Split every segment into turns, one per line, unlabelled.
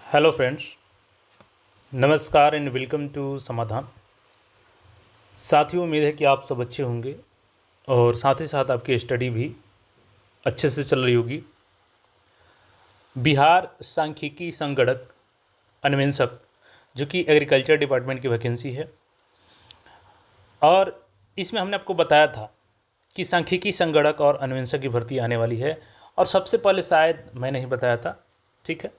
Hello friends, नमस्कार and welcome to समाधान। साथियों, उम्मीद है कि आप सब अच्छे होंगे और साथ ही साथ आपकी स्टडी भी अच्छे से चल रही होगी। बिहार सांख्यिकी संगणक अन्वेषक, जो कि एग्रीकल्चर डिपार्टमेंट की वैकेंसी है, और इसमें हमने आपको बताया था कि सांख्यिकी संगणक और अन्वेषक की भर्ती आने वाली है। और सबसे पहले शायद मैं नहीं बताया था, ठीक है।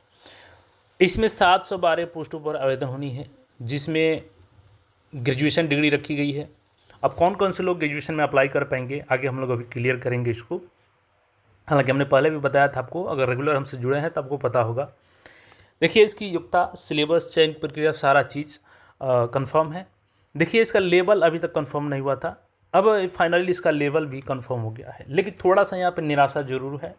इसमें 712 पोस्टों पर आवेदन होनी है, जिसमें ग्रेजुएशन डिग्री रखी गई है। अब कौन कौन से लोग ग्रेजुएशन में अप्लाई कर पाएंगे, आगे हम लोग अभी क्लियर करेंगे इसको। हालांकि हमने पहले भी बताया था आपको, अगर रेगुलर हमसे जुड़े हैं तो आपको पता होगा। देखिए, इसकी योग्यता, सिलेबस, चयन प्रक्रिया, सारा चीज़ कंफर्म है। देखिए, इसका लेवल अभी तक कंफर्म नहीं हुआ था, अब फाइनली इसका लेवल भी कंफर्म हो गया है। लेकिन थोड़ा सा यहाँ पर निराशा जरूर है।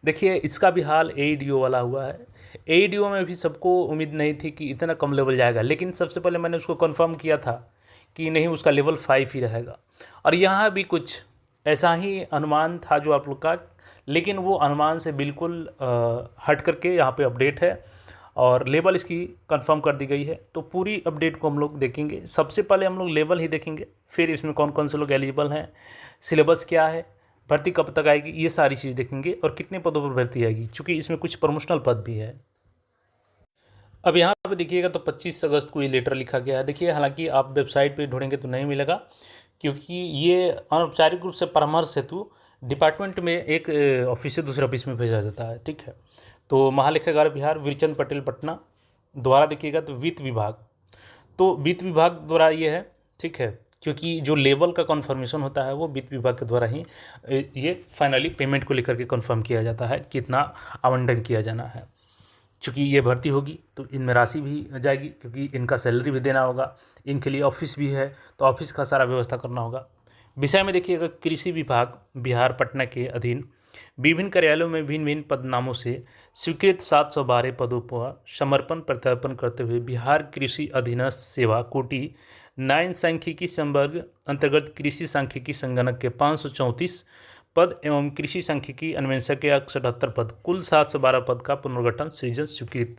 देखिए, इसका भी हाल AEDO वाला हुआ है। AEDO में भी सबको उम्मीद नहीं थी कि इतना कम लेवल जाएगा, लेकिन सबसे पहले मैंने उसको कंफर्म किया था कि नहीं, उसका लेवल 5 ही रहेगा। और यहाँ भी कुछ ऐसा ही अनुमान था जो आप लोग का, लेकिन वो अनुमान से बिल्कुल हट करके यहाँ पे अपडेट है और लेवल इसकी कंफर्म कर दी गई है। तो पूरी अपडेट को हम लोग देखेंगे। सबसे पहले हम लोग लेवल ही देखेंगे, फिर इसमें कौन कौन से लोग एलिजिबल हैं, सिलेबस क्या है, भर्ती कब तक आएगी, ये सारी चीज़ देखेंगे, और कितने पदों पर भर्ती आएगी, चूँकि इसमें कुछ प्रमोशनल पद भी है। अब यहाँ पे देखिएगा तो 25 अगस्त को ये लेटर लिखा गया है। देखिए, हालांकि आप वेबसाइट पे ढूंढेंगे तो नहीं मिलेगा, क्योंकि ये अनौपचारिक रूप से परामर्श हेतु डिपार्टमेंट में एक ऑफिस से दूसरे ऑफिस में भेजा जाता है, ठीक है। तो महालेखागार बिहार वीरचंद पटेल पटना द्वारा देखिएगा तो वित्त विभाग, तो वित्त विभाग द्वारा ये है, ठीक है। क्योंकि जो लेवल का कन्फर्मेशन होता है वो वित्त विभाग के द्वारा ही ये फाइनली पेमेंट को लेकर के कन्फर्म किया जाता है, कितना आवंटन किया जाना है। चूँकि ये भर्ती होगी तो इनमें राशि भी जाएगी, क्योंकि इनका सैलरी भी देना होगा, इनके लिए ऑफिस भी है, तो ऑफिस का सारा व्यवस्था करना होगा। विषय में देखिएगा, कृषि विभाग बिहार पटना के अधीन विभिन्न कार्यालयों में भिन्न भिन्न पदनामों से स्वीकृत 712 पदों पर समर्पण प्रत्यर्पण करते हुए बिहार कृषि अधीनस्थ सेवा कोटि 9 सांख्यिकी संवर्ग अंतर्गत कृषि सांख्यिकी संगणक के 534 पद एवं कृषि सांख्यिकी अन्वेषक के 78 पद, कुल 712 पद का पुनर्गठन सृजन स्वीकृत।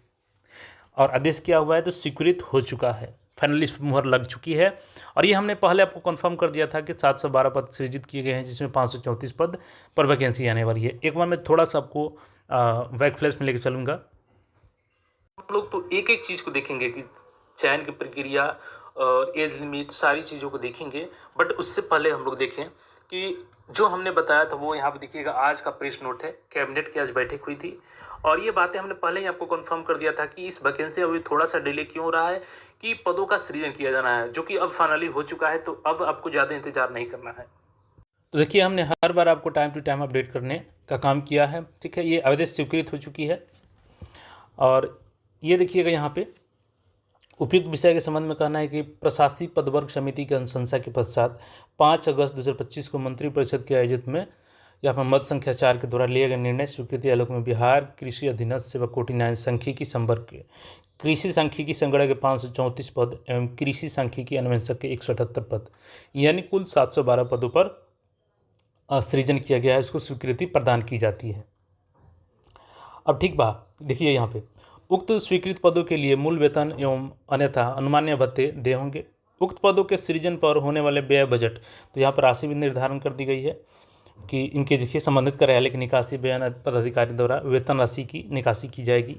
और आदेश क्या हुआ है तो स्वीकृत हो चुका है, फाइनली मुहर लग चुकी है। और ये हमने पहले आपको कंफर्म कर दिया था कि 712 पद सृजित किए गए हैं, जिसमें 534 पद पर वैकेंसी आने वाली है। एक बार मैं थोड़ा सा आपको बैक फ्लैश में लेकर चलूँगा। आप लोग तो एक एक चीज़ को देखेंगे कि चयन की प्रक्रिया और एज लिमिट, सारी चीज़ों को देखेंगे। बट उससे पहले हम लोग देखें कि जो हमने बताया था वो यहाँ पे देखिएगा, आज का प्रेस नोट है। कैबिनेट की आज बैठक हुई थी और ये बातें हमने पहले ही आपको कंफर्म कर दिया था कि इस वैकेंसी अभी थोड़ा सा डिले क्यों हो रहा है, कि पदों का सृजन किया जाना है, जो कि अब फाइनली हो चुका है। तो अब आपको ज़्यादा इंतजार नहीं करना है। तो देखिए, हमने हर बार आपको टाइम टू टाइम अपडेट करने का काम किया है, ठीक है। ये आदेश स्वीकृत हो चुकी है। और ये देखिएगा, यहाँ पे उपयुक्त विषय के संबंध में कहना है कि प्रशासनिक पदवर्ग समिति की अनुशंसा के पश्चात 5 अगस्त 2025 को मंत्रिपरिषद के आयोजित में यहाँ पर मत संख्या 4 के द्वारा लिए गए निर्णय स्वीकृति आलोक में बिहार कृषि अधीनस्थ सेवा कोटि 9 सांख्यिकी संवर्ग के कृषि सांख्यिकी संगणक के 534 पद एवं कृषि सांख्यिकी अन्वेषक के 178 पद, यानी कुल 712 पदों पर सृजन किया गया है, इसको स्वीकृति प्रदान की जाती है। अब ठीक बा, देखिए यहाँ पे उक्त स्वीकृत पदों के लिए मूल वेतन एवं अन्यथा अनुमान्य भत्ते देय होंगे। उक्त पदों के सृजन पर होने वाले व्यय बजट, तो यहाँ पर राशि भी निर्धारण कर दी गई है कि इनके देखिए संबंधित कार्यालय की निकासी बयान पदाधिकारी द्वारा वेतन राशि की निकासी की जाएगी।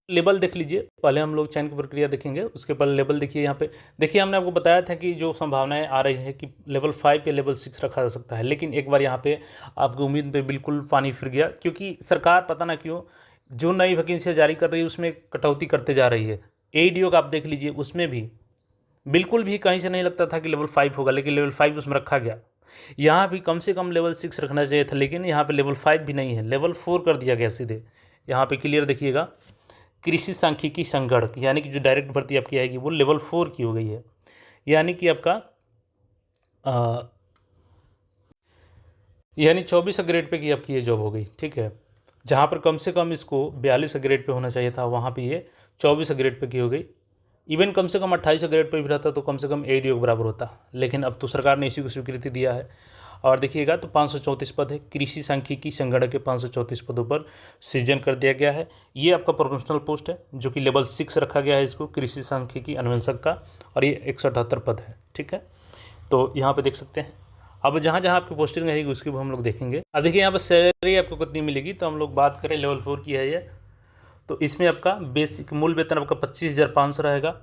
लेवल देख लीजिए, पहले हम लोग चयन की प्रक्रिया देखेंगे, उसके पहले लेवल देखिए। यहाँ पे देखिए, हमने आपको बताया था कि जो संभावनाएं आ रही है कि लेवल 5 या लेवल 6 रखा जा सकता है, लेकिन एक बार यहाँ पे आपकी उम्मीद पे बिल्कुल पानी फिर गया, क्योंकि सरकार पता ना क्यों जो नई वैकेंसियाँ जारी कर रही है उसमें कटौती करते जा रही है। AEDO का आप देख लीजिए, उसमें भी बिल्कुल भी कहीं से नहीं लगता था कि लेवल 5 होगा, लेकिन लेवल 5 उसमें रखा गया। यहाँ भी कम से कम लेवल 6 रखना चाहिए था, लेकिन यहाँ पे लेवल 5 भी नहीं है, लेवल 4 कर दिया गया सीधे। यहाँ पे क्लियर देखिएगा, कृषि सांख्यिकी संगणक, यानी कि जो डायरेक्ट भर्ती आपकी आएगी वो लेवल 4 की हो गई है, यानी कि आपका यानी 24 ग्रेड पे की आपकी ये जॉब हो गई, ठीक है। जहाँ पर कम से कम इसको 42 ग्रेड पे होना चाहिए था, वहाँ पे ये 24 ग्रेड पे की हो गई। इवन कम से कम 28 ग्रेड पे भी रहता तो कम से कम AEDO के बराबर होता, लेकिन अब तो सरकार ने इसी को स्वीकृति दिया है। और देखिएगा तो 534 पद है। कृषि सांख्यिकी संगणक के 534 पदों पर सृजन कर दिया गया है। ये आपका प्रोफेशनल पोस्ट है जो कि लेवल 6 रखा गया है इसको, कृषि सांख्यिकी अनुवंशक का, और ये 178 पद है। ठीक है, तो यहाँ पे देख सकते हैं। अब जहाँ जहाँ आपकी पोस्टिंग रहेगी उसकी भी हम लोग देखेंगे। अब देखिए यहाँ पर सैलरी आपको कितनी मिलेगी, तो हम लोग बात करें लेवल 4 की है ये, तो इसमें आपका बेसिक मूल वेतन आपका 25,500 रहेगा,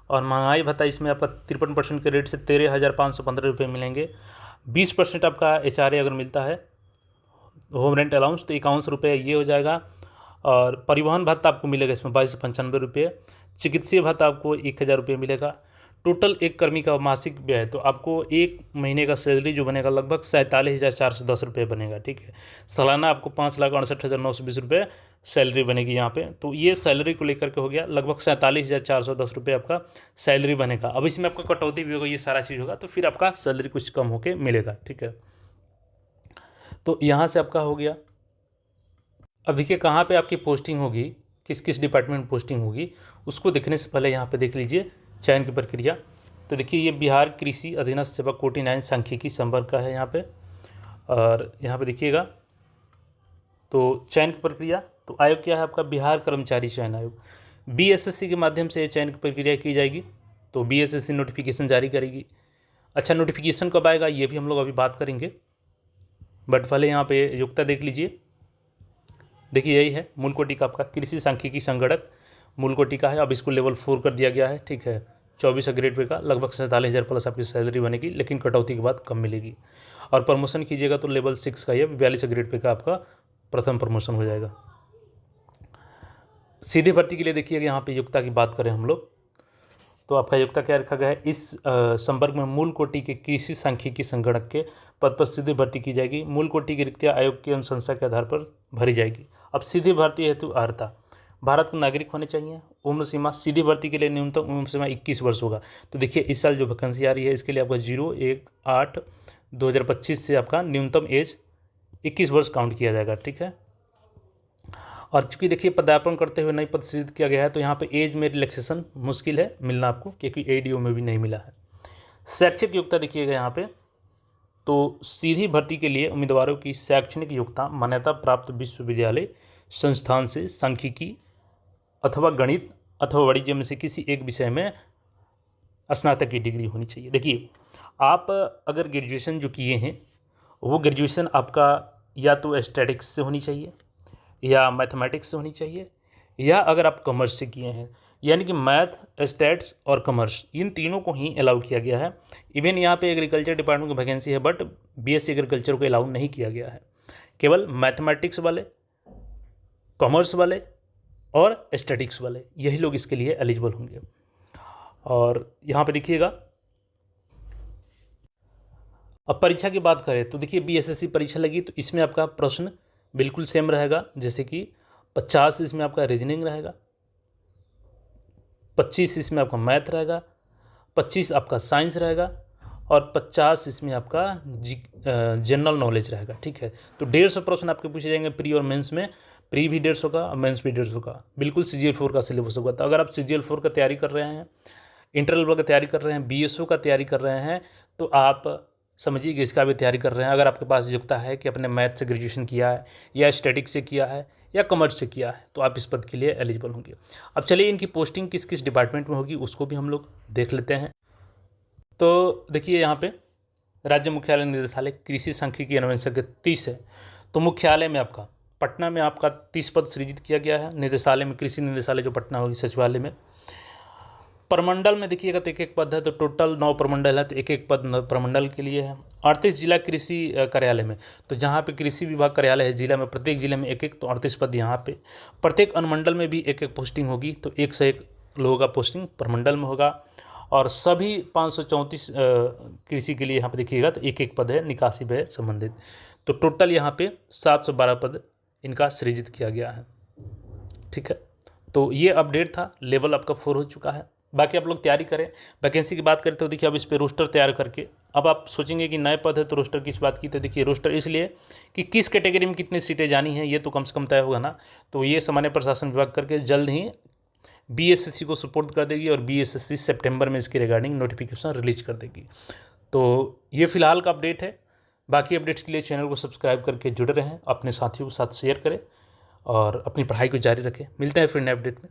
और महंगाई भत्ता इसमें आपका 53% के रेट से 13,515 रुपये मिलेंगे। 20% आपका HRA अगर मिलता है, होम रेंट अलाउंस, तो 51 रुपये ये हो जाएगा। और परिवहन भत्ता आपको मिलेगा इसमें 2295 रुपये। चिकित्सीय भत्ता आपको 1,000 रुपये मिलेगा। टोटल एक कर्मी का मासिक व्यय है तो आपको एक महीने का सैलरी जो बनेगा लगभग 47,410 रुपये बनेगा। ठीक है, सालाना आपको 5,68,920 रुपये सैलरी बनेगी यहाँ पे। तो ये सैलरी को लेकर के हो गया लगभग 47,410 रुपये आपका सैलरी बनेगा। अब इसमें आपका कटौती भी होगा, ये सारा चीज़ होगा, तो फिर आपका सैलरी कुछ कम होके मिलेगा। ठीक है, तो यहाँ से आपका हो गया। अब देखिए कहाँ पे आपकी पोस्टिंग होगी, किस किस डिपार्टमेंट में पोस्टिंग होगी, उसको देखने से पहले यहाँ पे देख लीजिए चयन की प्रक्रिया। तो देखिए ये बिहार कृषि अधीनस्थ सेवा कोटि 9 सांख्यिकी संवर्ग का है यहाँ पे, और यहाँ पे देखिएगा तो चयन की प्रक्रिया। तो आयोग क्या है आपका, बिहार कर्मचारी चयन आयोग। BSSC के माध्यम से चयन की प्रक्रिया की जाएगी, तो BSSC नोटिफिकेशन जारी करेगी। अच्छा, नोटिफिकेशन कब आएगा ये भी हम लोग अभी बात करेंगे, बट पहले यहाँ पे योग्यता देख लीजिए। देखिए यही है मूल कोटि का आपका कृषि सांख्यिकी संगणक मूल कोटि का है। अब इसको लेवल 4 कर दिया गया है। ठीक है, 24 ग्रेड पे का लगभग 47,000 प्लस आपकी सैलरी बनेगी, लेकिन कटौती के बाद कम मिलेगी। और प्रमोशन कीजिएगा तो लेवल 6 का ये 42 ग्रेड पे का आपका प्रथम प्रमोशन हो जाएगा। सीधी भर्ती के लिए देखिएगा यहाँ पे योग्यता की बात करें हम लोग, तो आपका योग्यता क्या रखा गया है, इस संवर्ग में मूल कोटि के कृषि सांख्यिकी संगणक के पद पर सीधी भर्ती की जाएगी। मूल कोटि की रिक्तियाँ आयोग की अनुशंसा के आधार पर भरी जाएगी। अब सीधी भर्ती हेतु अर्हता, भारत के नागरिक होने चाहिए। उम्र सीमा, सीधी भर्ती के लिए न्यूनतम उम्र सीमा 21 वर्ष होगा। तो देखिए इस साल जो वैकेंसी आ रही है इसके लिए आपका 0/1/8/2025 से आपका न्यूनतम एज 21 वर्ष काउंट किया जाएगा। ठीक है, और चूँकि देखिए पदार्पण करते हुए नई पद सृजित किया गया है तो यहाँ पे एज में रिलैक्सेशन मुश्किल है मिलना आपको, क्योंकि ADO में भी नहीं मिला है। शैक्षिक योग्यता देखिएगा यहाँ पे, तो सीधी भर्ती के लिए उम्मीदवारों की शैक्षणिक योग्यता मान्यता प्राप्त विश्वविद्यालय संस्थान से सांख्यिकी अथवा गणित अथवा वाणिज्य में से किसी एक विषय में स्नातक की डिग्री होनी चाहिए। देखिए आप अगर ग्रेजुएशन जो किए हैं वो ग्रेजुएशन आपका या तो स्टैटिक्स से होनी चाहिए या मैथमेटिक्स से होनी चाहिए, या अगर आप कॉमर्स से किए हैं, यानी कि मैथ, स्टैट्स और कॉमर्स, इन तीनों को ही अलाउ किया गया है। इवन यहाँ पे एग्रीकल्चर डिपार्टमेंट की वैकेंसी है, बट BSc एग्रीकल्चर को अलाउ नहीं किया गया है। केवल मैथमेटिक्स वाले, कॉमर्स वाले और स्टैटिक्स वाले, यही लोग इसके लिए एलिजिबल होंगे। और यहाँ पे देखिएगा अब परीक्षा की बात करें तो देखिए BSSC परीक्षा लगी तो इसमें आपका प्रश्न बिल्कुल सेम रहेगा, जैसे कि 50 इसमें आपका रीजनिंग रहेगा, 25 इसमें आपका मैथ रहेगा, 25 आपका साइंस रहेगा, और 50 इसमें आपका जनरल नॉलेज रहेगा। ठीक है, तो 150 प्रश्न आपके पूछे जाएंगे प्री और मेंस में। प्री भी 150 का और मेंस भी 150 का, बिल्कुल CGL 4 का सिलेबस होगा। तो अगर आप CGL 4 का तैयारी कर रहे हैं, इंटर लेवल का तैयारी कर रहे हैं, BSO का तैयारी कर रहे हैं, तो आप समझिए कि इसका भी तैयारी कर रहे हैं। अगर आपके पास योग्यता है कि अपने मैथ से ग्रेजुएशन किया है या स्टैटिक्स से किया है या कॉमर्स से किया है, तो आप इस पद के लिए एलिजिबल होंगे। अब चलिए इनकी पोस्टिंग किस किस डिपार्टमेंट में होगी उसको भी हम लोग देख लेते हैं। तो देखिए यहाँ पे राज्य मुख्यालय निदेशालय कृषि सांख्यिकी अनुवंशक 30 है, तो मुख्यालय में आपका पटना में आपका 30 पद सृजित किया गया है। निदेशालय में कृषि निदेशालय जो पटना होगी, सचिवालय में। प्रमंडल में देखिएगा तो एक एक पद है, तो टोटल 9 प्रमंडल है, तो एक एक पद प्रमंडल के लिए है। 38 जिला कृषि कार्यालय में, तो जहाँ पे कृषि विभाग कार्यालय है जिला में, प्रत्येक जिले में एक एक, तो 38 पद यहाँ पे। प्रत्येक अनुमंडल में भी एक एक पोस्टिंग होगी, तो 1 से 1 लोगों का पोस्टिंग प्रमंडल में होगा। और सभी 534 कृषि के लिए यहाँ पे देखिएगा तो एक एक पद है निकासी व्यय संबंधित। तो टोटल यहाँ पे 712 पद इनका सृजित किया गया है। ठीक है, तो ये अपडेट था, लेवल आपका 4 हो चुका है। बाकी आप लोग तैयारी करें। वैकेंसी की बात करें तो देखिए अब इस पर रोस्टर तैयार करके, अब आप सोचेंगे कि नए पद है तो रोस्टर किस बात की, तो देखिए रोस्टर इसलिए कि किस कैटेगरी में कितनी सीटें जानी हैं ये तो कम से कम तय होगा ना। तो ये सामान्य प्रशासन विभाग करके जल्द ही BSSC को सपोर्ट कर देगी, और BSSC सितंबर में इसके रिगार्डिंग नोटिफिकेशन रिलीज कर देगी। तो ये फिलहाल का अपडेट है। बाकी अपडेट्स के लिए चैनल को सब्सक्राइब करके जुड़े रहें, अपने साथियों के साथ शेयर करें और अपनी पढ़ाई को जारी रखें। मिलते हैं फिर नए अपडेट में।